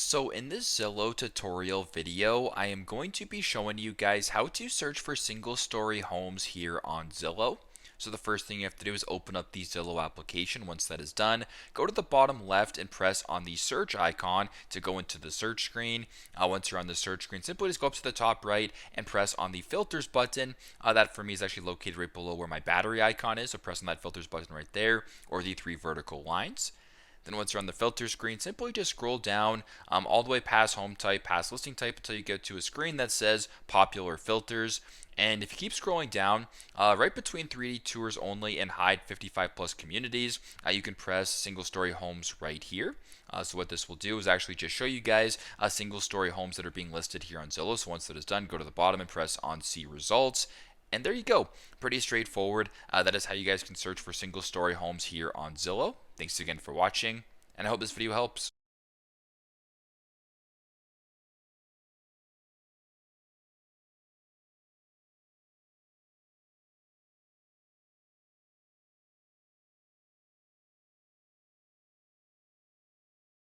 So in this Zillow tutorial video, I am going to be showing you guys how to search for single story homes here on Zillow. So the first thing you have to do is open up the Zillow application. Once that is done, go to the bottom left and press on the search icon to go into the search screen. Once you're on the search screen, simply just go up to the top right and press on the filters button. That for me is actually located right below where my battery icon is. So press on that filters button right there, or the three vertical lines. Then once you're on the filter screen, simply just scroll down all the way past home type, past listing type until you get to a screen that says popular filters. And if you keep scrolling down, right between 3D tours only and hide 55 plus communities, you can press single story homes right here. So what this will do is actually just show you guys single story homes that are being listed here on Zillow. So once that is done, go to the bottom and press on see results. And there you go. Pretty straightforward. That is how you guys can search for single story homes here on Zillow. Thanks again for watching, and I hope this video helps.